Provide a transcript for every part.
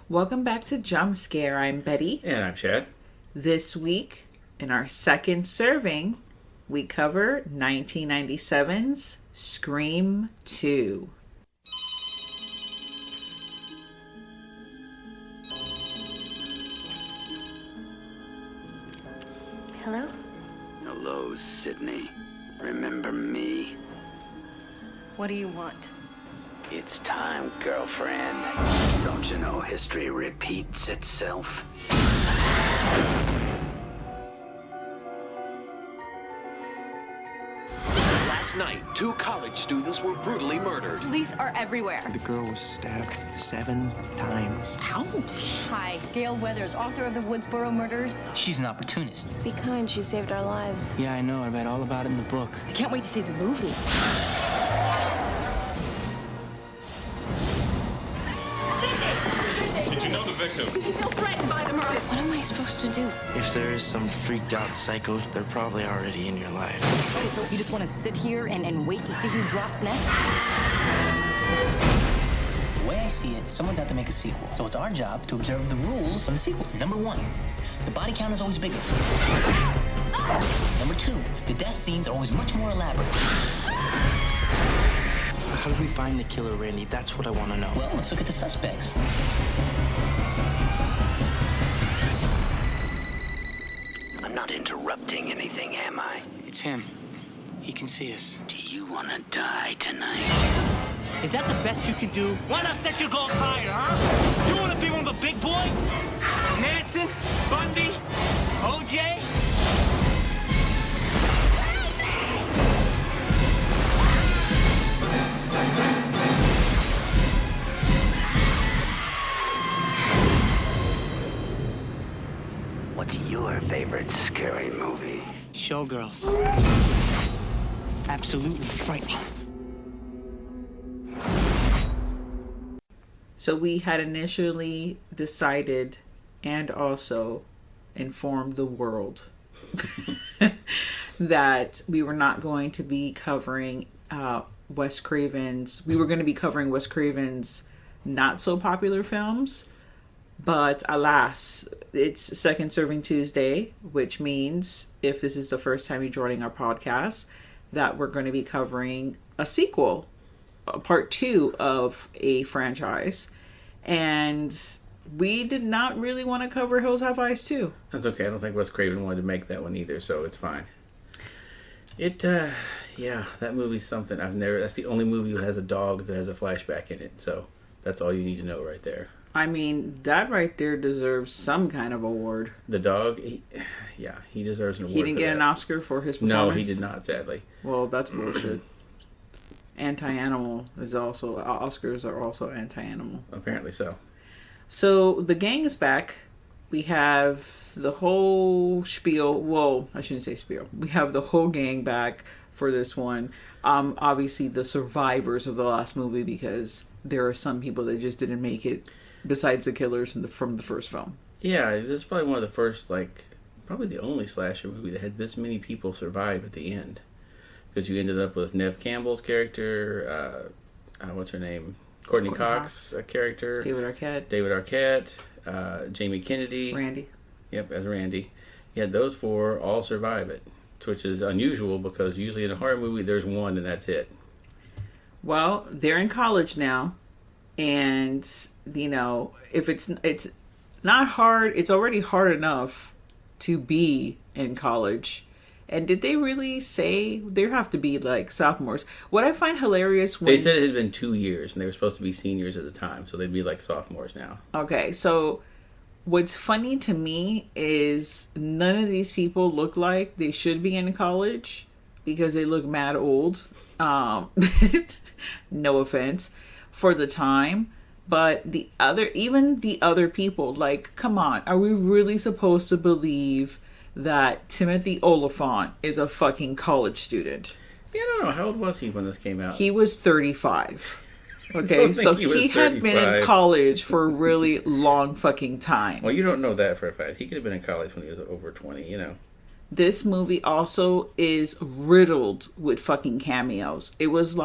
Welcome back to Jump Scare. I'm Betty. And I'm Chad. This week, in our second serving, we cover 1997's Scream 2. Hello? Hello, Sydney. Remember me? What do you want? It's time, girlfriend. Don't you know history repeats itself? Last night, 2 college students were brutally murdered. Police are everywhere. The girl was stabbed 7 times. Ouch. Hi, Gail Weathers, author of the Woodsboro murders. She's an opportunist. Be kind, she saved our lives. Yeah, I know. I read all about it in the book. I can't wait to see the movie. Did you know the victims? You feel threatened by the murder. What am I supposed to do? If there is some freaked out psycho, they're probably already in your life. Okay, so you just want to sit here and wait to see who drops next? The way I see it, someone's out to make a sequel. So it's our job to observe the rules of the sequel. Number 1, the body count is always bigger. Number 2, the death scenes are always much more elaborate. How do we find the killer, Randy? That's what I want to know. Well, let's look at the suspects. I'm not interrupting anything, am I? It's him. He can see us. Do you want to die tonight? Is that the best you can do? Why not set your goals higher, huh? You want to be one of the big boys? Manson? Bundy? OJ? What's your favorite scary movie? Showgirls. Absolutely frightening. So we had initially decided and also informed the world that we were not going to be covering Wes Craven's... We were going to be covering Wes Craven's not so popular films. But alas, it's Second Serving Tuesday, which means if this is the first time you're joining our podcast, that we're going to be covering a sequel, part 2 of a franchise. And we did not really want to cover Hills Have Eyes 2. That's okay. I don't think Wes Craven wanted to make that one either, so it's fine. Yeah, that movie's something that's the only movie that has a dog that has a flashback in it, so that's all you need to know right there. I mean, that right there deserves some kind of award. The dog, he deserves an award. He didn't get an Oscar for his performance? No, he did not, sadly. Well, that's bullshit. Anti-animal is also... Oscars are also anti-animal. Apparently so. So, the gang is back. We have the whole spiel. Well, I shouldn't say spiel. We have the whole gang back for this one. Obviously, the survivors of the last movie, because there are some people that just didn't make it, besides the killers from the first film. Yeah, this is probably one of the first, probably the only slasher movie that had this many people survive at the end. Because you ended up with Neve Campbell's character, what's her name? Courtney Cox character. David Arquette. Jamie Kennedy. Randy. Yep, as Randy. You had those 4 all survive it, which is unusual because usually in a horror movie there's one and that's it. Well, they're in college now. And, if it's not hard, it's already hard enough to be in college. And did they really say there have to be sophomores? What I find hilarious when... They said it had been 2 years and they were supposed to be seniors at the time. So they'd be sophomores now. Okay, so what's funny to me is none of these people look like they should be in college because they look mad old. No offense. For the time, but even the other people, come on, are we really supposed to believe that Timothy Oliphant is a fucking college student? Yeah, I don't know. How old was he when this came out? He was 35. Okay, so he had been in college for a really long fucking time. Well, you don't know that for a fact. He could have been in college when he was over 20, This movie also is riddled with fucking cameos. It was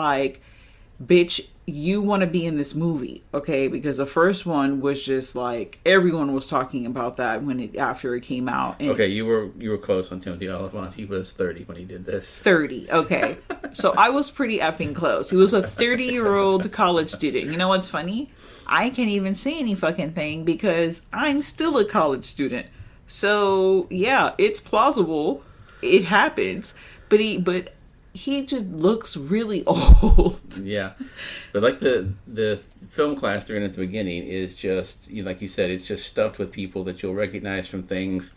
bitch, you want to be in this movie, okay? Because the first one was just like everyone was talking about that after it came out. And okay, you were close on Timothy Olyphant. He was 30 when he did this. 30, okay. So I was pretty effing close. He was a 30-year-old college student. You know what's funny? I can't even say any fucking thing because I'm still a college student. So yeah, it's plausible. It happens, but he just looks really old. Yeah, but like the film class they're in at the beginning is just, like you said, it's just stuffed with people that you'll recognize from things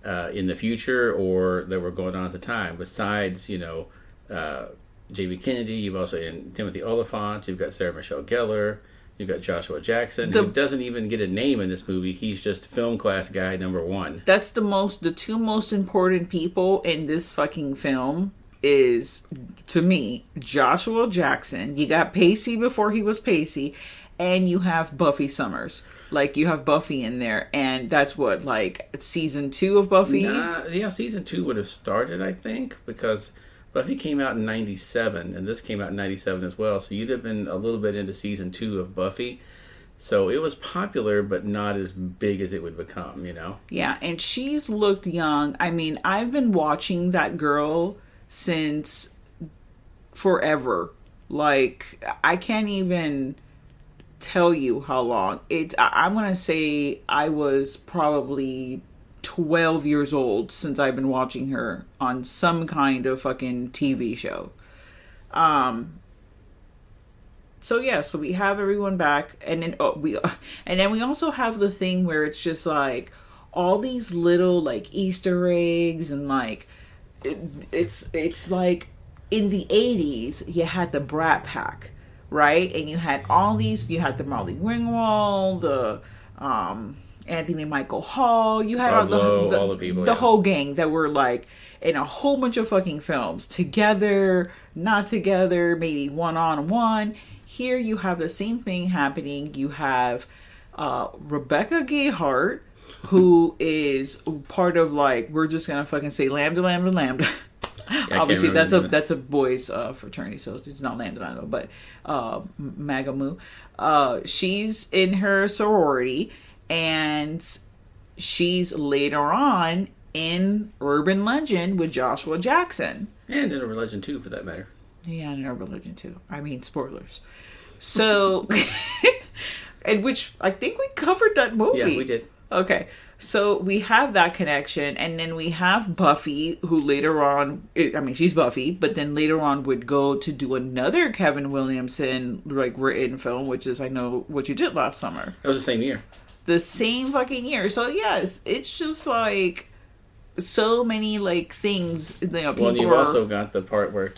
in the future or that were going on at the time. Besides, J.B. Kennedy, you've also in Timothy Olyphant, you've got Sarah Michelle Gellar, you've got Joshua Jackson, who doesn't even get a name in this movie. He's just film class guy number one. That's the two most important people in this fucking film. Is, to me, Joshua Jackson. You got Pacey before he was Pacey, and you have Buffy Summers. Like, you have Buffy in there, and that's what, like, season 2 of Buffy? Yeah, season 2 would have started, I think, because Buffy came out in 97, and this came out in 97 as well, so you'd have been a little bit into season 2 of Buffy. So it was popular, but not as big as it would become, Yeah, and she's looked young. I mean, I've been watching that girl since forever. Like, I can't even tell you how long. I'm gonna say I was probably 12 years old since I've been watching her on some kind of fucking TV show. So yeah, so we have everyone back, and then we also have the thing where it's just like all these little like Easter eggs and like it's like in the 80s you had the Brat Pack, right? And you had all these, you had the Molly Ringwald, the Anthony Michael Hall, you had all the people, the whole gang that were like in a whole bunch of fucking films, together, not together, maybe one-on-one. Here you have the same thing happening. You have Rebecca Gayheart, who is part of like, we're just gonna fucking say Lambda Lambda Lambda. Yeah, obviously that's a boys fraternity, so it's not Lambda Lambda, but MAGA Mu. She's in her sorority, and she's later on in Urban Legend with Joshua Jackson, and in Urban Legend 2 for that matter. Yeah, in Urban Legend 2. I mean, spoilers. So, and which I think we covered that movie. Yeah, we did. Okay, so we have that connection, and then we have Buffy, who later on, I mean, she's Buffy, but then later on would go to do another Kevin Williamson, like, written film, which is I Know What You Did Last Summer. It was the same year. The same fucking year. So, yes, it's just, like, so many, like, things, people well, and you've also got the part where,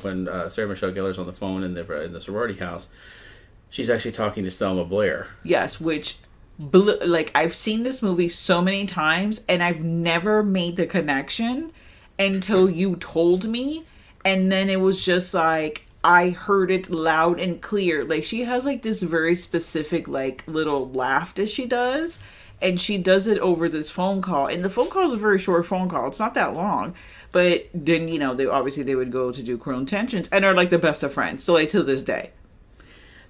when Sarah Michelle Gellar's on the phone in the sorority house, she's actually talking to Selma Blair. Yes, which... like, I've seen this movie so many times and I've never made the connection until you told me, and then it was just like I heard it loud and clear. Like, she has like this very specific like little laugh that she does, and she does it over this phone call, and the phone call is a very short phone call. It's not that long, but then they would go to do Cruel Intentions and are like the best of friends, so like to this day.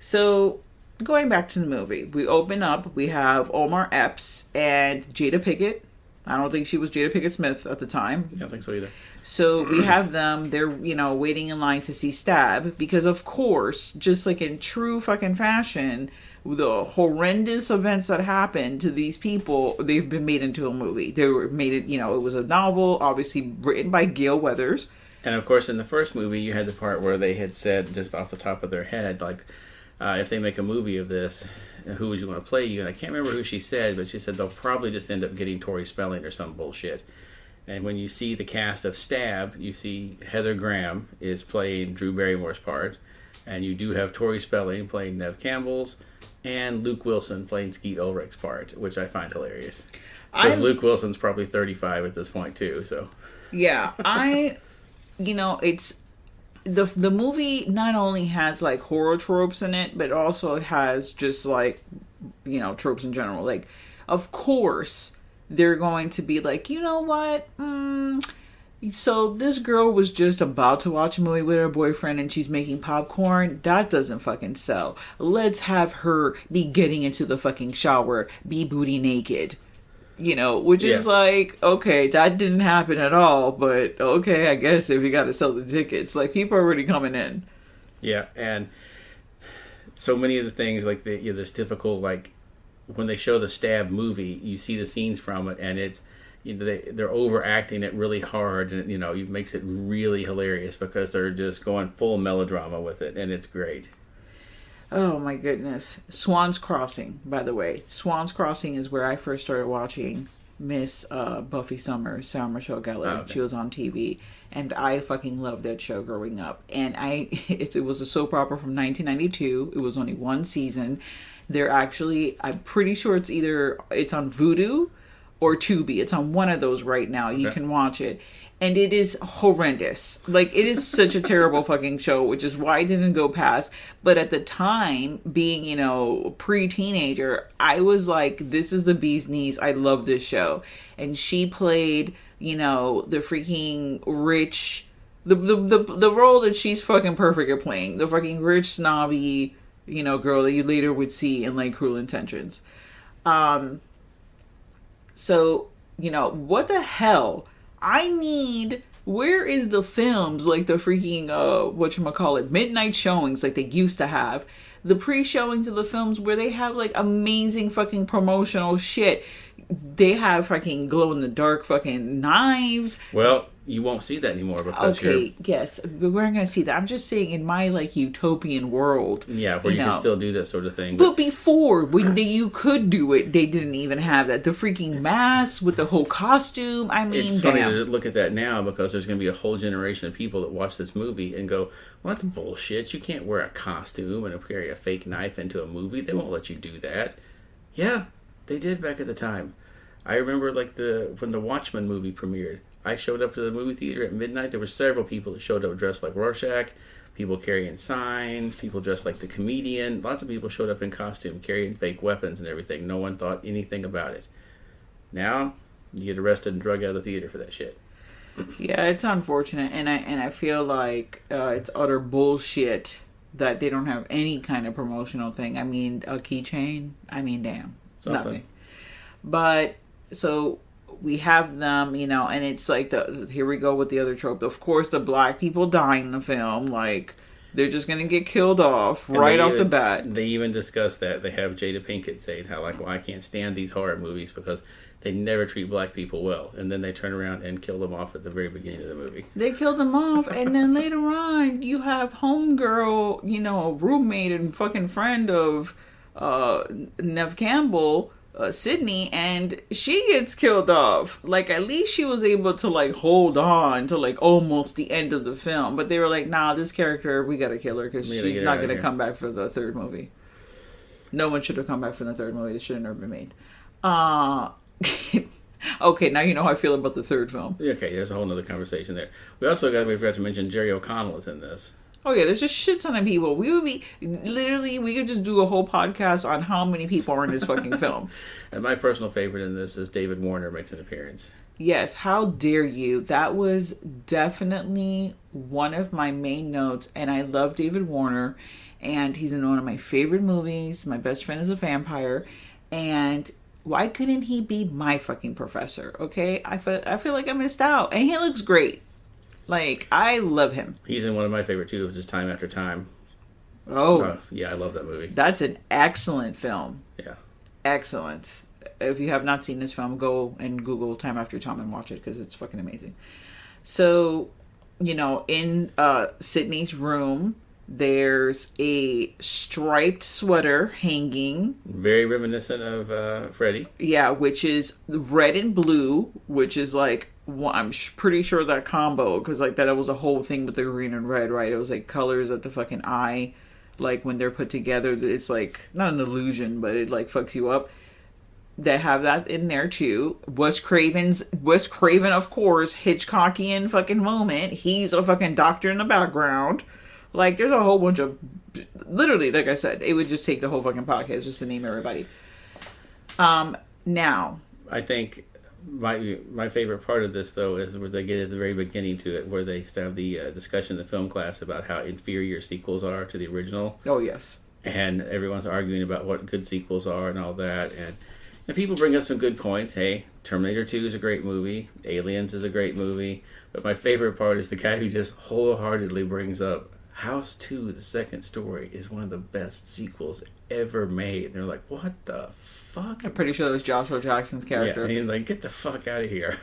So going back to the movie, we open up, we have Omar Epps and Jada Pinkett. I don't think she was Jada Pinkett Smith at the time. I don't think so either. So we have them, they're, waiting in line to see Stab, because of course, just like in true fucking fashion, the horrendous events that happened to these people, they've been made into a movie. They were made it, it was a novel, obviously written by Gale Weathers. And of course, in the first movie, you had the part where they had said, just off the top of their head, like, if they make a movie of this, who would you want to play you? And I can't remember who she said, but she said they'll probably just end up getting Tori Spelling or some bullshit. And when you see the cast of Stab, you see Heather Graham is playing Drew Barrymore's part, and you do have Tori Spelling playing Neve Campbell's, and Luke Wilson playing Skeet Ulrich's part, which I find hilarious. Because Luke Wilson's probably 35 at this point too. So yeah, it's. The movie not only has like horror tropes in it, but also it has just like, tropes in general. Like, of course, they're going to be like, you know what? So this girl was just about to watch a movie with her boyfriend and she's making popcorn. That doesn't fucking sell. Let's have her be getting into the fucking shower, be booty naked. You know, which is like, okay, that didn't happen at all, but okay, I guess if you got to sell the tickets, like, people are already coming in. Yeah, and so many of the things, like, this typical, like, when they show the Stab movie, you see the scenes from it, and it's, you know, they're overacting it really hard, and, you know, it makes it really hilarious because they're just going full melodrama with it, and it's great. Oh my goodness. Swan's Crossing, by the way. Swan's Crossing is where I first started watching Miss Buffy Summers, Sarah Michelle Gellar. Oh, okay. She was on TV. And I fucking loved that show growing up. And it was a soap opera from 1992. It was only one season. They're actually, I'm pretty sure it's on Vudu or Tubi. It's on one of those right now. You can watch it. And it is horrendous. Like, it is such a terrible fucking show, which is why I didn't go past. But at the time, being, you know, pre-teenager, I was like, this is the bee's knees. I love this show. And she played, you know, the freaking rich, the role that she's fucking perfect at playing. The fucking rich, snobby, you know, girl that you later would see in, like, Cruel Intentions. So, you know, what the hell? Where is the films, like the freaking, whatchamacallit, midnight showings like they used to have? The pre-showings of the films where they have, like, amazing fucking promotional shit. They have fucking glow-in-the-dark fucking knives. Well, you won't see that anymore because yes, but we're not going to see that. I'm just saying, in my, like, utopian world. Yeah, where you can still do that sort of thing. But before, when you could do it, they didn't even have that. The freaking mask with the whole costume. I mean, it's funny to look at that now because there's going to be a whole generation of people that watch this movie and go, well, that's bullshit. You can't wear a costume and carry a fake knife into a movie. They won't let you do that. Yeah, they did back at the time. I remember, like, when the Watchmen movie premiered. I showed up to the movie theater at midnight. There were several people that showed up dressed like Rorschach, people carrying signs, people dressed like the comedian. Lots of people showed up in costume, carrying fake weapons and everything. No one thought anything about it. Now, you get arrested and drug out of the theater for that shit. Yeah, it's unfortunate, and I feel like it's utter bullshit that they don't have any kind of promotional thing. I mean, a keychain. I mean, damn, nothing. But so we have them, you know, and it's like here we go with the other trope. Of course, the black people dying in the film, like, they're just gonna get killed off right off the bat. They even discuss that. They have Jada Pinkett saying how, like, well, I can't stand these horror movies because they never treat black people well, and then they turn around and kill them off at the very beginning of the movie. They kill them off, and then later on, you have homegirl, you know, roommate and fucking friend of Nev Campbell, Sydney, and she gets killed off. Like, at least she was able to, like, hold on to, like, almost the end of the film. But they were like, nah, this character, we gotta kill her because she's not gonna come back for the third movie. No one should have come back for the third movie. It should have never been made. Okay, now you know how I feel about the third film. Okay, there's a whole nother conversation there. We forgot to mention Jerry O'Connell is in this. Oh yeah, there's just shit ton of people. We could just do a whole podcast on how many people are in this fucking film. And my personal favorite in this is David Warner makes an appearance. Yes, how dare you? That was definitely one of my main notes, and I love David Warner, and he's in one of my favorite movies. My Best Friend is a Vampire, and why couldn't he be my fucking professor? Okay, I feel like I missed out, and he looks great. Like, I love him. He's in one of my favorite too, which is Time After Time. Oh. Yeah, I love that movie. That's an excellent film. Yeah. Excellent. If you have not seen this film, go and Google Time After Time and watch it because it's fucking amazing. So, you know, in Sydney's room, there's a striped sweater hanging. Very reminiscent of Freddy. Yeah, which is red and blue, which is like, I'm pretty sure that combo, because like that was a whole thing with the green and red, right? It was like colors of the fucking eye, like when they're put together, it's like not an illusion, but it like fucks you up. They have that in there too. Wes Craven, of course, Hitchcockian fucking moment. He's a fucking doctor in the background. Like, there's a whole bunch of, literally, like I said, it would just take the whole fucking podcast just to name everybody. Now, I think My favorite part of this, though, is where they get at the very beginning to it, where they have the discussion in the film class about how inferior sequels are to the original. Oh, yes. And everyone's arguing about what good sequels are and all that. And people bring up some good points. Hey, Terminator 2 is a great movie. Aliens is a great movie. But my favorite part is the guy who just wholeheartedly brings up House 2, the second story, is one of the best sequels ever made. And they're like, what the fuck? I'm pretty sure that was Joshua Jackson's character. Yeah, and like, get the fuck out of here.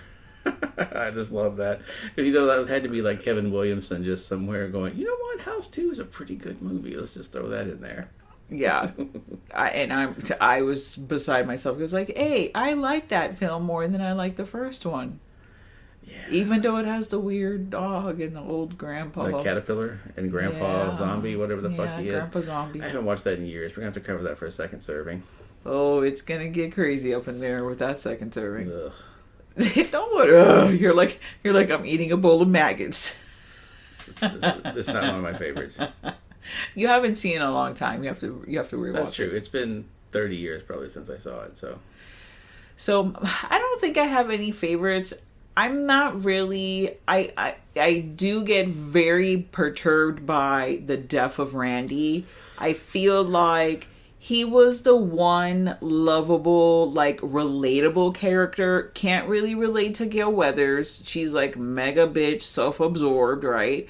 I just love that. Because, that had to be like Kevin Williamson just somewhere going, you know what? House 2 is a pretty good movie. Let's just throw that in there. Yeah. I was beside myself. Because, like, hey, I like that film more than I like the first one. Yeah. Even though it has the weird dog and the old grandpa. The caterpillar and grandpa zombie, whatever the fuck he is. Grandpa zombie. I haven't watched that in years. We're going to have to cover that for a second serving. Oh, it's going to get crazy up in there with that second serving. Ugh. Don't. You're like I'm eating a bowl of maggots. It's not one of my favorites. You haven't seen it in a long time. You have to rewatch. That's true. It's been 30 years probably since I saw it. So I don't think I have any favorites. I'm not really. I do get very perturbed by the death of Randy. I feel like he was the one lovable, like, relatable character. Can't really relate to Gale Weathers. She's like mega bitch, self-absorbed, right?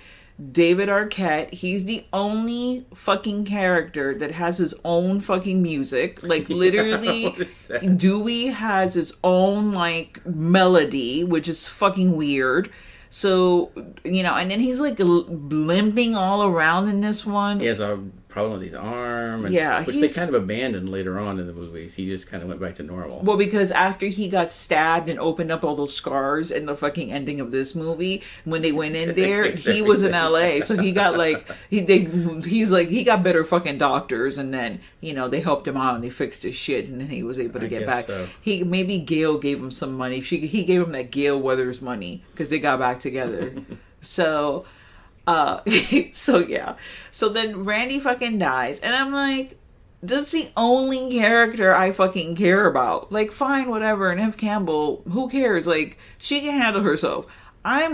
David Arquette, he's the only fucking character that has his own fucking music. Like, literally, Dewey has his own, like, melody, which is fucking weird. So, and then he's, like, limping all around in this one. He has a problem with his arm, which they kind of abandoned later on in the movies. He just kind of went back to normal. Well, because after he got stabbed and opened up all those scars in the fucking ending of this movie, when they went in there, he was in LA, so he got like he got better fucking doctors, and then they helped him out and they fixed his shit, and then he was able to get back. So. Maybe Gail gave him some money. He gave him that Gale Weathers money because they got back together. So. So then Randy fucking dies, and I'm like, that's the only character I fucking care about. Like, fine, whatever, Neve Campbell, who cares? Like, she can handle herself. I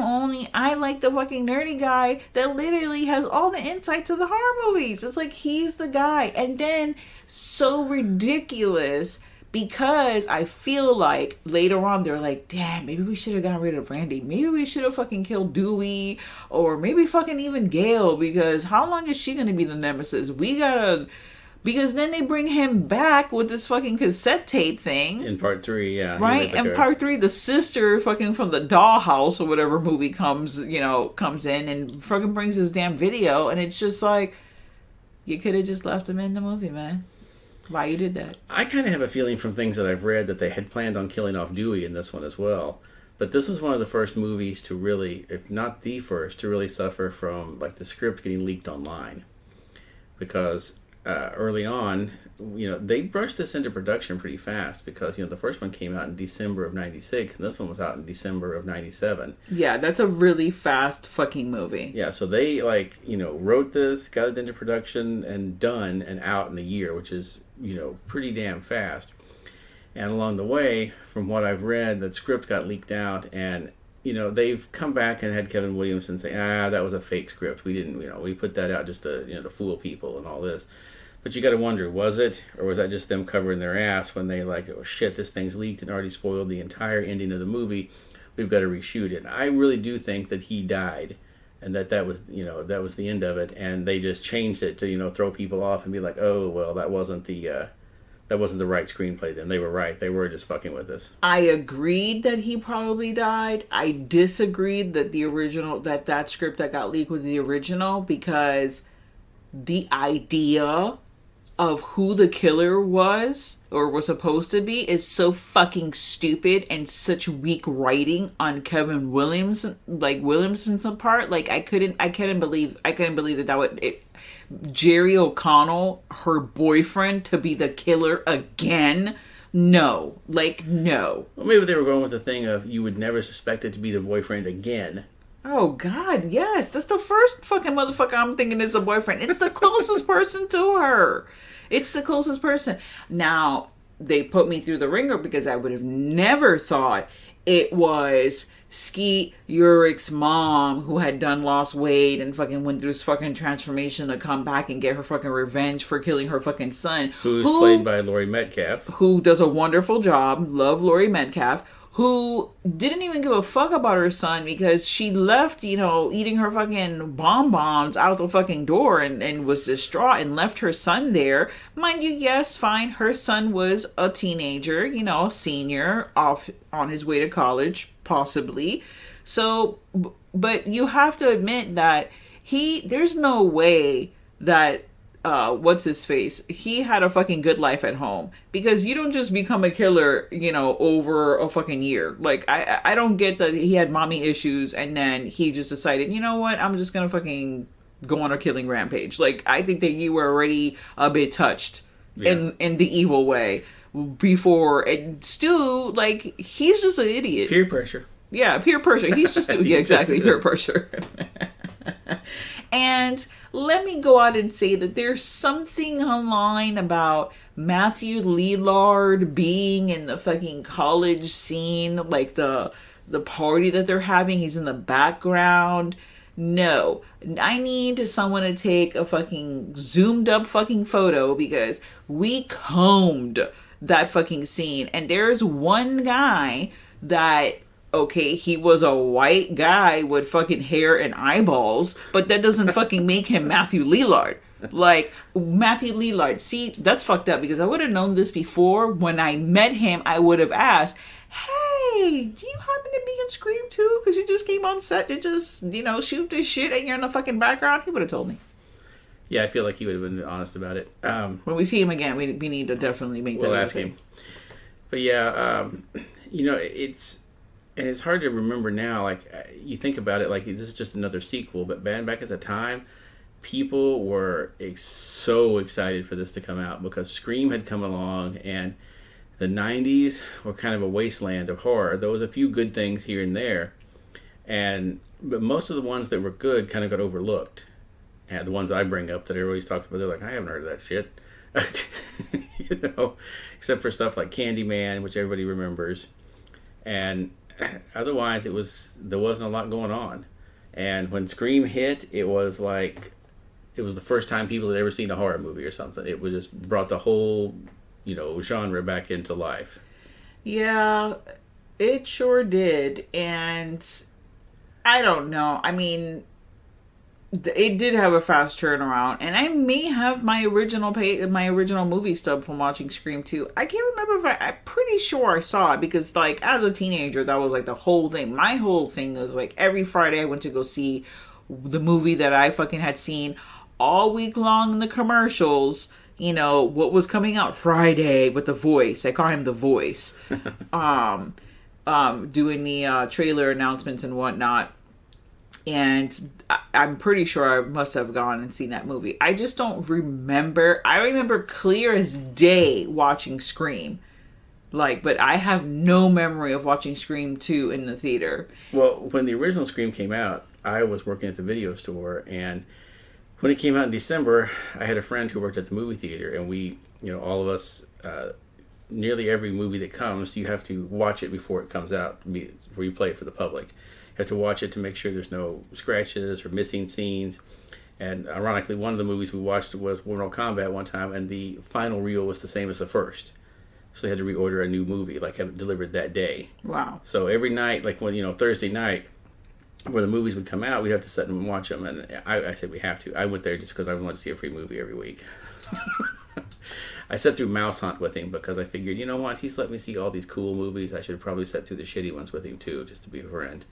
like the fucking nerdy guy that literally has all the insight to the horror movies. It's like, he's the guy. And then, so ridiculous, because I feel like later on they're like, damn, maybe we should have gotten rid of Randy. Maybe we should have fucking killed Dewey. Or maybe fucking even Gale. Because how long is she going to be the nemesis? Because then they bring him back with this fucking cassette tape thing. In part 3, yeah. Right? In part 3, the sister fucking from the dollhouse or whatever movie comes in and fucking brings this damn video. And it's just like, you could have just left him in the movie, man. Why you did that? I kind of have a feeling from things that I've read that they had planned on killing off Dewey in this one as well. But this was one of the first movies to really, if not the first, to really suffer from like the script getting leaked online. Because early on, they brushed this into production pretty fast because, the first one came out in December of 96 and this one was out in December of 97. Yeah, that's a really fast fucking movie. Yeah, so they wrote this, got it into production and done and out in a year, which is, pretty damn fast. And along the way, from what I've read, that script got leaked out and, they've come back and had Kevin Williamson say, that was a fake script. We didn't, we put that out just to fool people and all this. But you got to wonder, was it? Or was that just them covering their ass when they like, oh shit, this thing's leaked and already spoiled the entire ending of the movie. We've got to reshoot it. And I really do think that he died and that was, that was the end of it. And they just changed it to, throw people off and be like, oh, well, that wasn't the right screenplay then. They were right. They were just fucking with us. I agreed that he probably died. I disagreed that the original, that script that got leaked was the original because the idea of who the killer was or was supposed to be is so fucking stupid and such weak writing on Kevin Williamson's part. Like I couldn't believe that would Jerry O'Connell, her boyfriend, to be the killer again. No. No. Well, maybe they were going with the thing of you would never suspect it to be the boyfriend again. Oh, God, yes. That's the first fucking motherfucker I'm thinking is a boyfriend. It's the closest person to her. It's the closest person. Now, they put me through the ringer because I would have never thought it was Skeet Ulrich's mom who had done lost weight and fucking went through this fucking transformation to come back and get her fucking revenge for killing her fucking son. Who's played by Laurie Metcalf. Who does a wonderful job. Love Laurie Metcalf. Who didn't even give a fuck about her son because she left, eating her fucking bonbons out the fucking door and was distraught and left her son there. Mind you, yes, fine. Her son was a teenager, a senior off on his way to college, possibly. So, but you have to admit that there's no way that what's his face, he had a fucking good life at home, because you don't just become a killer over a fucking year. Like I don't get that he had mommy issues and then he just decided, you know what, I'm just gonna fucking go on a killing rampage. Like, I think that you were already a bit touched in the evil way before. And Stu, like, he's just an idiot. Peer pressure. Yeah, peer pressure. He's just yeah, exactly, peer pressure. And let me go out and say that there's something online about Matthew Lillard being in the fucking college scene, like the party that they're having. He's in the background. No, I need someone to take a fucking zoomed up fucking photo, because we combed that fucking scene. And there's one guy that, okay, he was a white guy with fucking hair and eyeballs, but that doesn't fucking make him Matthew Lillard. Like, Matthew Lillard, see, that's fucked up, because I would have known this before. When I met him, I would have asked, hey, do you happen to be in Scream 2? Because you just came on set to just, shoot this shit and you're in the fucking background. He would have told me. Yeah, I feel like he would have been honest about it. When we see him again, we need to definitely make that. We'll ask him. But yeah, it's hard to remember now. Like, you think about it, like, this is just another sequel. But back at the time, people were so excited for this to come out, because Scream had come along, and the 90s were kind of a wasteland of horror. There was a few good things here and there, but most of the ones that were good kind of got overlooked. And the ones I bring up that everybody's talks about, they're like, I haven't heard of that shit. Except for stuff like Candyman, which everybody remembers. And otherwise, there wasn't a lot going on. And when Scream hit, it was like, it was the first time people had ever seen a horror movie or something. It just brought the whole, genre back into life. Yeah, it sure did. And I don't know. I mean, it did have a fast turnaround, and I may have my original movie stub from watching Scream 2. I can't remember if I'm pretty sure I saw it, because, like, as a teenager, that was like the whole thing. My whole thing was like, every Friday I went to go see the movie that I fucking had seen all week long in the commercials. What was coming out Friday with The Voice. I call him The Voice. Doing the trailer announcements and whatnot. And I'm pretty sure I must have gone and seen that movie. I just don't remember. I remember clear as day watching Scream. But I have no memory of watching Scream 2 in the theater. Well, when the original Scream came out, I was working at the video store, and when it came out in December, I had a friend who worked at the movie theater, and we, all of us, nearly every movie that comes, you have to watch it before it comes out, before you play it for the public. You have to watch it to make sure there's no scratches or missing scenes. And ironically, one of the movies we watched was Mortal Kombat one time, and the final reel was the same as the first. So they had to reorder a new movie, have it delivered that day. Wow. So every night, when, Thursday night, where the movies would come out, we'd have to sit and watch them. And I said we have to. I went there just because I wanted to see a free movie every week. I sat through Mouse Hunt with him because I figured, you know what, he's let me see all these cool movies. I should probably sit through the shitty ones with him too, just to be a friend.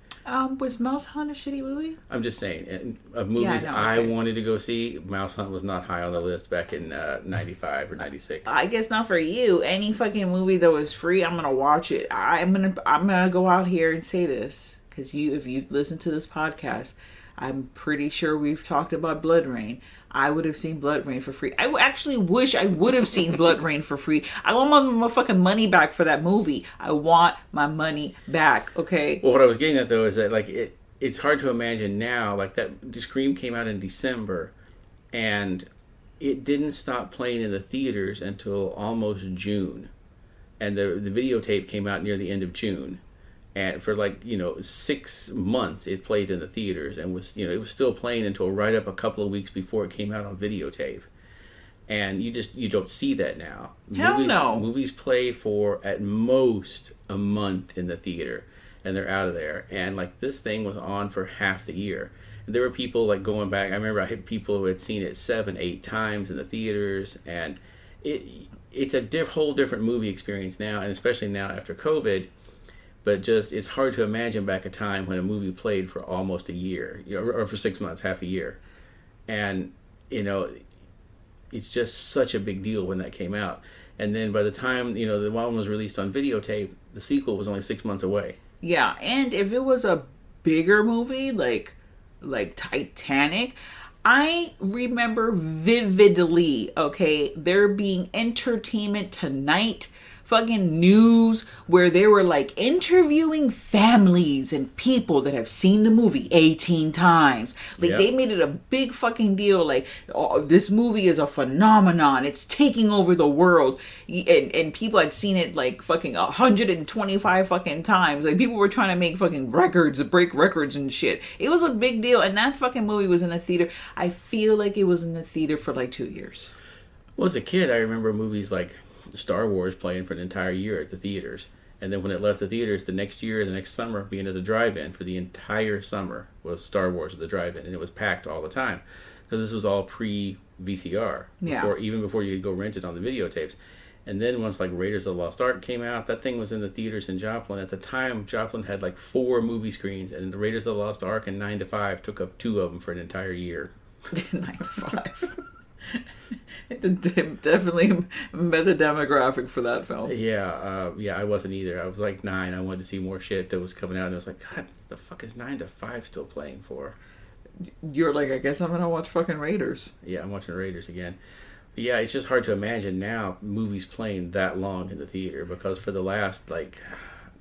Was Mouse Hunt a shitty movie? I'm just saying, of movies I wanted to go see, Mouse Hunt was not high on the list back in 95 or 96. I guess not for you. Any fucking movie that was free, I'm gonna watch it. I'm gonna go out here and say this, because if you've listened to this podcast, I'm pretty sure we've talked about Blood Rain. I would have seen Blood Rain for free. I actually wish I would have seen Blood Rain for free. I want my fucking money back for that movie. I want my money back, okay? Well, what I was getting at, though, is that, it's hard to imagine now, that Scream came out in December, and it didn't stop playing in the theaters until almost June. and the videotape came out near the end of June, and for 6 months it played in the theaters and was it was still playing until right up a couple of weeks before it came out on videotape. And you don't see that now. Hell no. Movies play for at most a month in the theater, and they're out of there. And this thing was on for half the year. And there were people going back. I remember I had people who had seen it 7, 8 times in the theaters, and it's a whole different movie experience now, and especially now after COVID. But it's hard to imagine back a time when a movie played for almost a year, or for 6 months, half a year, and it's just such a big deal when that came out. And then by the time, the one was released on videotape, the sequel was only 6 months away. Yeah, and if it was a bigger movie, like Titanic, I remember vividly, okay, there being Entertainment Tonight fucking news where they were interviewing families and people that have seen the movie 18 times. They made it a big fucking deal. This movie is a phenomenon. It's taking over the world. And people had seen it fucking 125 fucking times. People were trying to make fucking records, break records and shit. It was a big deal. And that fucking movie was in the theater. I feel like it was in the theater for 2 years. Well, as a kid, I remember movies like Star Wars playing for an entire year at the theaters, and then when it left the theaters the next year, the next summer, being at the drive-in for the entire summer was Star Wars at the drive-in, and it was packed all the time because this was all pre-VCR, even before you could go rent it on the videotapes. And then once Raiders of the Lost Ark came out, that thing was in the theaters in Joplin. At the time, Joplin had 4 movie screens, and the Raiders of the Lost Ark and 9 to 5 took up 2 of them for an entire year. 9 to 5. Definitely met the demographic for that film. Yeah, I wasn't either. I was 9. I wanted to see more shit that was coming out, and I was God, the fuck is 9 to 5 still playing for? You're I guess I'm gonna watch fucking Raiders. Yeah, I'm watching Raiders again. But yeah, it's just hard to imagine now movies playing that long in the theater, because for the last God,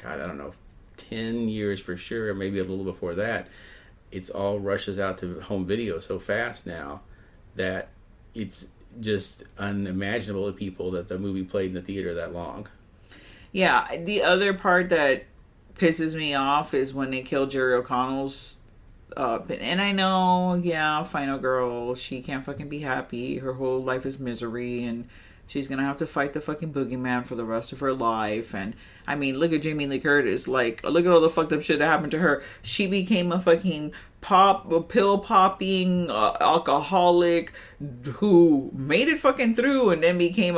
I don't know, 10 years for sure, or maybe a little before that, it's all rushes out to home video so fast now that it's just unimaginable to people that the movie played in the theater that long. Yeah, the other part that pisses me off is when they kill Jerry O'Connell's and I know, Final Girl, she can't fucking be happy. Her whole life is misery, and she's gonna have to fight the fucking boogeyman for the rest of her life. And I mean, look at Jamie Lee Curtis. Look at all the fucked up shit that happened to her. She became a fucking pill popping alcoholic who made it fucking through, and then became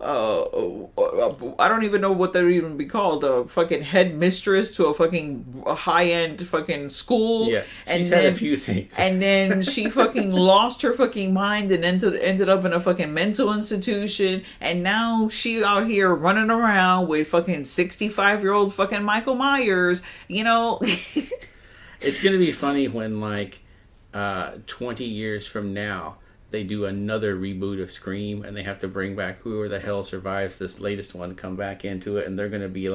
I don't even know what that would even be called, a fucking headmistress to a fucking high-end fucking school. Yeah, she's had a few things. And then she fucking lost her fucking mind and ended up in a fucking mental institution, and now she out here running around with fucking 65-year-old fucking Michael Myers, It's gonna be funny when 20 years from now they do another reboot of Scream, and they have to bring back whoever the hell survives this latest one, come back into it, and they're going to be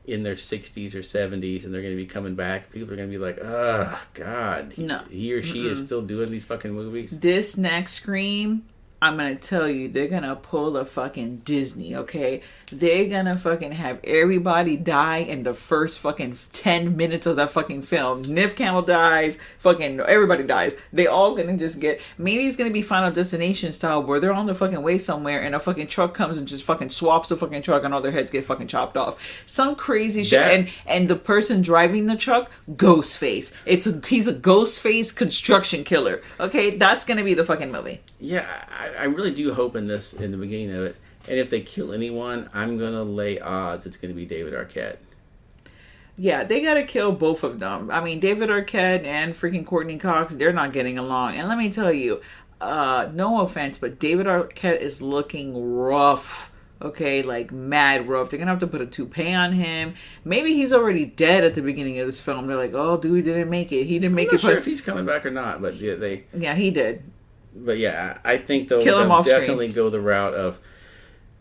in their 60s or 70s, and they're going to be coming back. People are going to be oh, God, no. He or she is still doing these fucking movies. This next Scream, I'm going to tell you, they're going to pull a fucking Disney, okay? They're going to fucking have everybody die in the first fucking 10 minutes of that fucking film. Neve Campbell dies, fucking everybody dies. They all going to just get, maybe it's going to be Final Destination style, where they're on the fucking way somewhere and a fucking truck comes and just fucking swaps the fucking truck and all their heads get fucking chopped off. Some crazy shit. And the person driving the truck, Ghostface. He's a Ghostface construction killer. Okay, that's going to be the fucking movie. Yeah, I really do hope in the beginning of it. And if they kill anyone, I'm going to lay odds it's going to be David Arquette. Yeah, they got to kill both of them. I mean, David Arquette and freaking Courtney Cox, they're not getting along. And let me tell you, no offense, but David Arquette is looking rough. Okay, mad rough. They're going to have to put a toupee on him. Maybe he's already dead at the beginning of this film. They're like, oh, dude, he didn't make it. He didn't make it. I'm not sure if he's coming back or not, but yeah, Yeah, he did. But yeah, I think they'll definitely go the route of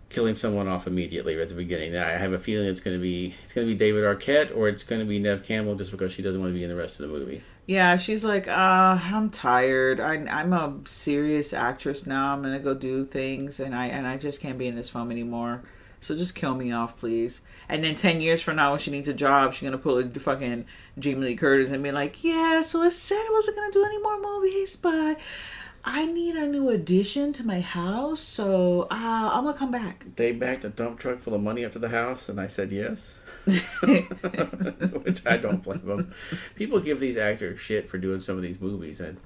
killing someone off immediately at the beginning. Now, I have a feeling it's going to be David Arquette, or it's going to be Neve Campbell, just because she doesn't want to be in the rest of the movie. Yeah, she's like, I'm tired. I'm a serious actress now. I'm gonna go do things, and I just can't be in this film anymore. So just kill me off, please. And then 10 years from now, when she needs a job, she's gonna pull a fucking Jamie Lee Curtis and be like, yeah, so I said I wasn't gonna do any more movies, but I need a new addition to my house, so I'm gonna come back. They backed a dump truck full of money up to the house, and I said yes. Which I don't blame them. People give these actors shit for doing some of these movies, and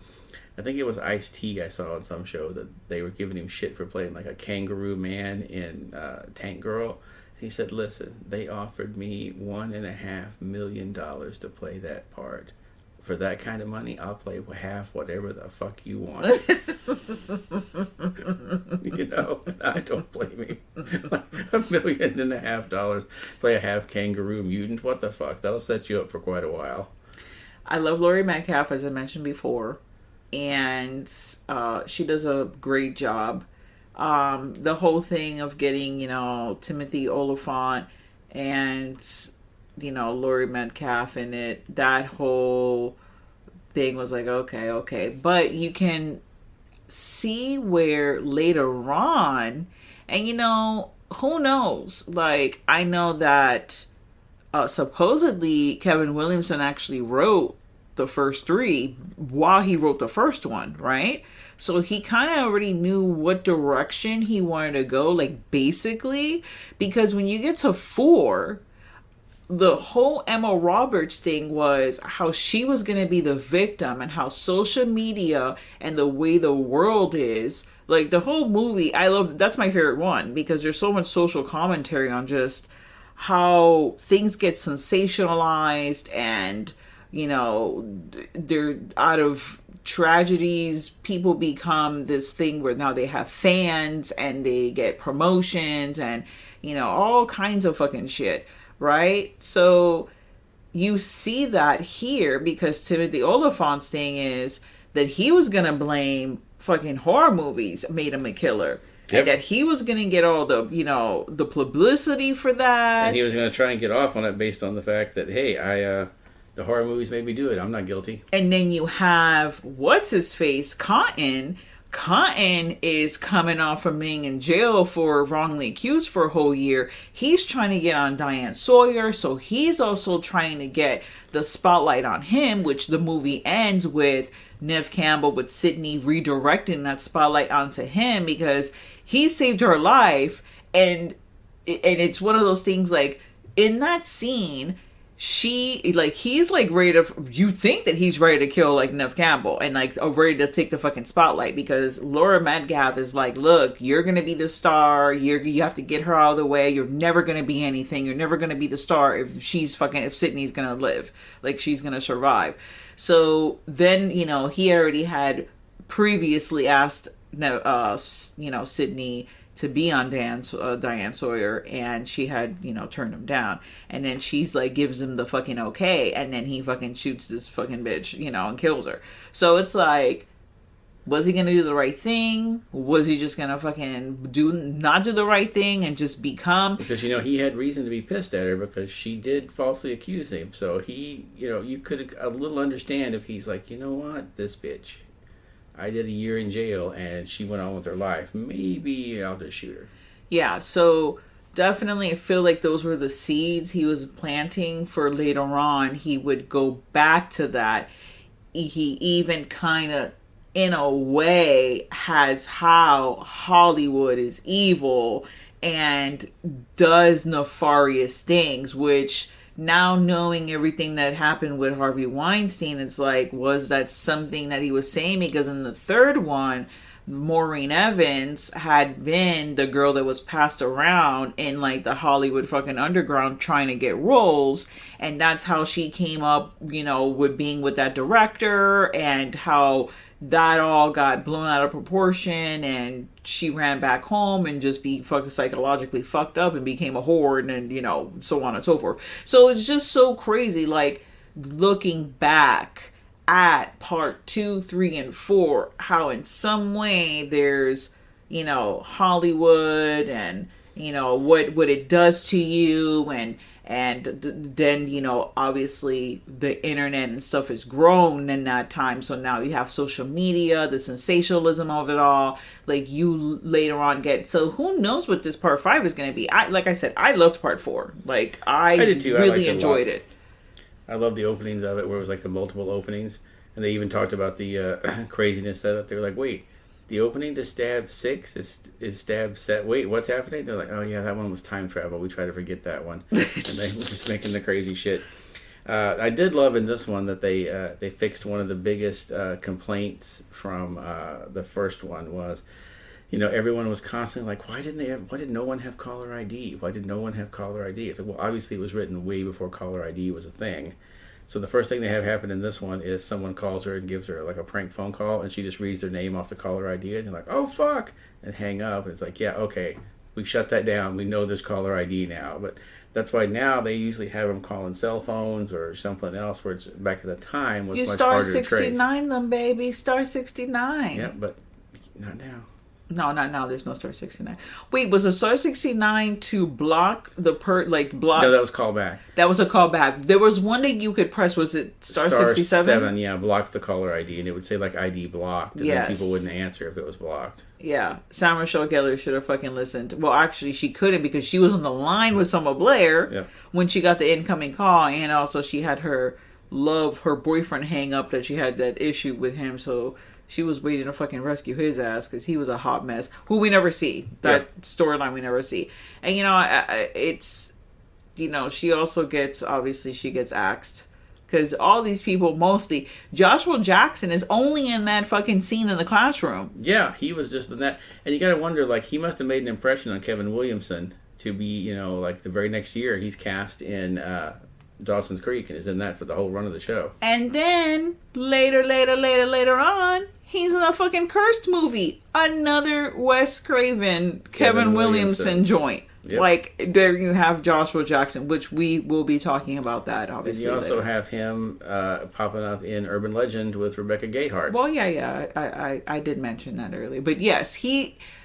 I think it was Ice-T I saw on some show that they were giving him shit for playing like a kangaroo man in Tank Girl. He said, listen, they offered me $1.5 million to play that part. For that kind of money, I'll play half whatever the fuck you want. You know, I don't blame me. Like $1.5 million, play a half kangaroo mutant. What the fuck? That'll set you up for quite a while. I love Laurie Metcalf, as I mentioned before, and she does a great job. The whole thing of getting, Timothy Olyphant and Laurie Metcalf in it, that whole thing was like, okay. But you can see where later on, and who knows? Like, I know that supposedly Kevin Williamson actually wrote the first three while he wrote the first one, right? So he kind of already knew what direction he wanted to go, like, basically, because when you get to 4, the whole Emma Roberts thing was how she was going to be the victim, and how social media and the way the world is, like, the whole movie, that's my favorite one, because there's so much social commentary on just how things get sensationalized, and they're out of tragedies, people become this thing where now they have fans and they get promotions and all kinds of fucking shit, right? So you see that here, because Timothy Olyphant's thing is that he was gonna blame fucking horror movies made him a killer. Yep. And that he was gonna get all the the publicity for that, and he was gonna try and get off on it based on the fact that, hey, the horror movies made me do it. I'm not guilty. And then you have, what's his face, Cotton. Cotton is coming off from being in jail for wrongly accused for a whole year. He's trying to get on Diane Sawyer, so he's also trying to get the spotlight on him, which the movie ends with Neve Campbell with Sydney redirecting that spotlight onto him because he saved her life. And it's one of those things, like, in that scene, he's like ready to, you think that he's ready to kill like Neve Campbell and like ready to take the fucking spotlight, because Laura Metcalf is like, look, you're gonna be the star, you have to get her out of the way, you're never gonna be anything, you're never gonna be the star if Sydney's gonna live, like she's gonna survive. So then he already had previously asked Sydney to be on Diane Sawyer, and she had turned him down, and then she's like gives him the fucking okay, and then he fucking shoots this fucking bitch and kills her. So it's like, was he gonna do the right thing? Was he just gonna fucking not do the right thing and just become, because he had reason to be pissed at her because she did falsely accuse him. So he you could a little understand if he's like, what, this bitch, I did a year in jail and she went on with her life, maybe I'll just shoot her. Yeah, so definitely I feel like those were the seeds he was planting for later on. He would go back to that. He even kind of, in a way, has how Hollywood is evil and does nefarious things, which, now knowing everything that happened with Harvey Weinstein, it's like, was that something that he was saying? Because in the third one, Maureen Evans had been the girl that was passed around in like the Hollywood fucking underground trying to get roles, and that's how she came up, with being with that director, and how that all got blown out of proportion, and she ran back home and just be fucking psychologically fucked up and became a whore, and so on and so forth. So it's just so crazy, like, looking back at part 2, 3, and 4, how in some way there's Hollywood and you know, what it does to you, then, you know, obviously the internet and stuff has grown in that time. So now you have social media, the sensationalism of it all. Like, you later on get, so who knows what this part 5 is going to be. Like I said, I loved part 4. Like, I did too. really enjoyed it. I love the openings of it, where it was like the multiple openings. And they even talked about the craziness of it. They were like, wait, the opening to Stab 6 is Stab set. Wait, what's happening? They're like, oh yeah, that one was time travel. We try to forget that one. And they were just making the crazy shit. I did love in this one that they fixed one of the biggest complaints from the first one was, you know, everyone was constantly like, why did no one have caller ID? Why did no one have caller ID? It's like, well, obviously it was written way before caller ID was a thing. So the first thing they have happen in this one is someone calls her and gives her like a prank phone call, and she just reads their name off the caller ID, and they're like, oh fuck, and hang up. And it's like, yeah, okay, we shut that down. We know there's caller ID now. But that's why now they usually have them calling cell phones or something else, where it's back at the time was you much star harder to trace. 69 them, baby. Star 69. Yeah, but not now. No, not now. There's no star 69. Wait, was a star 69 to block the block? No, that was callback. That was a callback. There was one that you could press. Was it star 67? 7, yeah, blocked the caller ID, and it would say like ID blocked, and yes. then people wouldn't answer if it was blocked. Yeah, Sarah Michelle Gellar should have fucking listened. Well, actually, she couldn't, because she was on the line with Selma Blair when she got the incoming call, and also she had her boyfriend hang up, that she had that issue with him, so she was waiting to fucking rescue his ass because he was a hot mess who we never see. That storyline we never see. And, you know, it's, you know, she also gets, obviously she gets axed because all these people, mostly Joshua Jackson is only in that fucking scene in the classroom. Yeah, he was just in that. And you got to wonder, like, he must have made an impression on Kevin Williamson to be, you know, like the very next year he's cast in Dawson's Creek and is in that for the whole run of the show. And then later on, he's in a fucking Cursed movie. Another Wes Craven, Kevin Williamson joint. Yep. Like, there you have Joshua Jackson, which we will be talking about that, obviously. And you also have him popping up in Urban Legend with Rebecca Gayheart. Well, yeah. I did mention that earlier. But yes,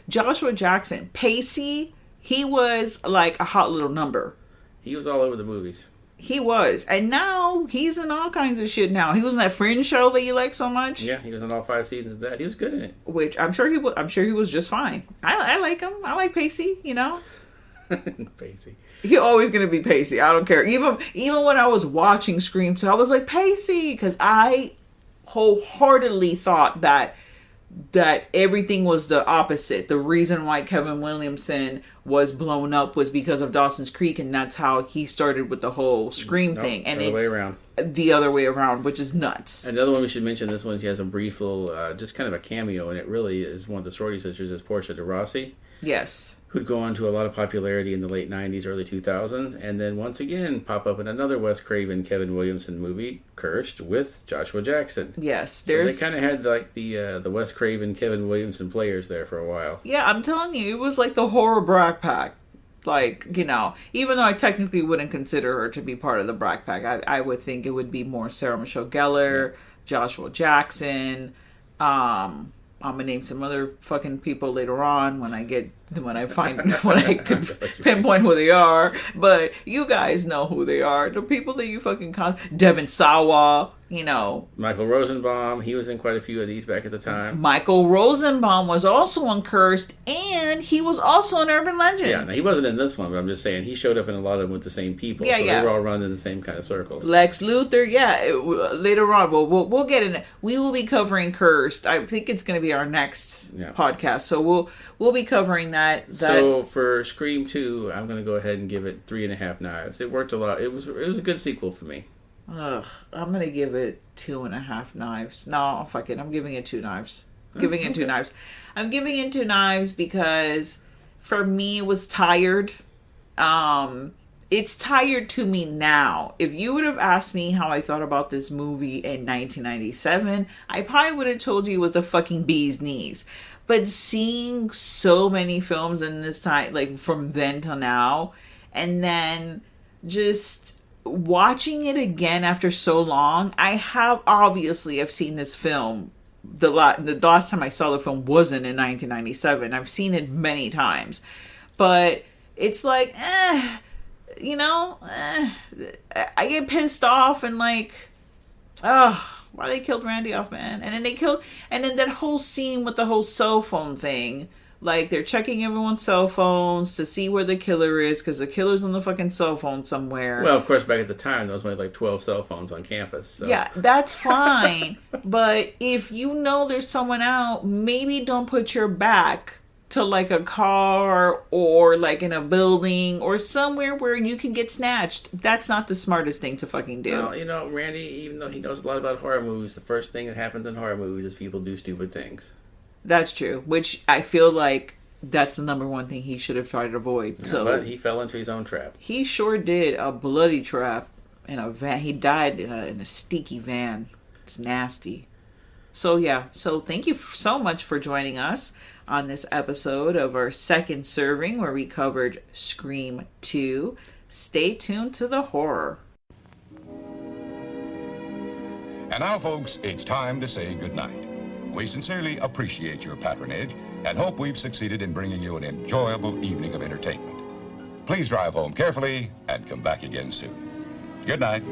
Joshua Jackson, Pacey, he was like a hot little number. He was all over the movies. He was. And now he's in all kinds of shit now. He was in that Fringe show that you like so much. Yeah, he was in all 5 seasons of that. He was good in it. Which I'm sure he was just fine. I like him. I like Pacey, you know. Pacey. He's always going to be Pacey. I don't care. Even when I was watching Scream 2, I was like, Pacey, because I wholeheartedly thought that everything was the opposite. The reason why Kevin Williamson was blown up was because of Dawson's Creek, and that's how he started with the whole Scream thing. And it's the other way around, which is nuts. Another one we should mention, this one, she has a brief little, just kind of a cameo, and it really is one of the sorority sisters, is Portia de Rossi. Yes. Who'd go on to a lot of popularity in the late 90s, early 2000s, and then once again pop up in another Wes Craven, Kevin Williamson movie, Cursed, with Joshua Jackson. Yes. So they kind of had like the Wes Craven, Kevin Williamson players there for a while. Yeah, I'm telling you, it was like the horror Brat Pack. Like, you know, even though I technically wouldn't consider her to be part of the Brat Pack, I would think it would be more Sarah Michelle Gellar, Joshua Jackson, I'm gonna name some other fucking people later on when I could pinpoint who they are. But you guys know who they are. The people that you fucking Devin Sawa, you know. Michael Rosenbaum, he was in quite a few of these back at the time. Michael Rosenbaum was also on Cursed, and he was also in Urban Legend. Yeah, now he wasn't in this one, but I'm just saying he showed up in a lot of them with the same people. Yeah, so they were all running in the same kind of circles. Lex Luthor, later on, we'll get in it. We will be covering Cursed. I think it's going to be our next podcast, so we'll be covering that. So for Scream 2, I'm going to go ahead and give it 3.5 knives. It worked a lot. It was a good sequel for me. I'm gonna give it 2.5 knives. No, fuck it. I'm giving it 2 knives. I'm giving it 2 knives. I'm giving it 2 knives because for me it was tired. It's tired to me now. If you would have asked me how I thought about this movie in 1997, I probably would have told you it was the fucking bee's knees. But seeing so many films in this time, like from then till now, and then just watching it again after so long, I've seen this film. The last time I saw the film wasn't in 1997. I've seen it many times. But it's like, I get pissed off and like, why they killed Randy off, man? And then that whole scene with the whole cell phone thing. Like, they're checking everyone's cell phones to see where the killer is, because the killer's on the fucking cell phone somewhere. Well, of course, back at the time, there was only like 12 cell phones on campus. So. Yeah, that's fine. But if you know there's someone out, maybe don't put your back to like a car or like in a building or somewhere where you can get snatched. That's not the smartest thing to fucking do. Well, Randy, even though he knows a lot about horror movies, the first thing that happens in horror movies is people do stupid things. That's true, which I feel like that's the number one thing he should have tried to avoid. Yeah, so, but he fell into his own trap. He sure did. A bloody trap in a van. He died in a stinky van. It's nasty. So yeah, so thank you so much for joining us on this episode of our second serving where we covered Scream 2. Stay tuned to the horror. And now, folks, it's time to say goodnight. We sincerely appreciate your patronage and hope we've succeeded in bringing you an enjoyable evening of entertainment. Please drive home carefully and come back again soon. Good night.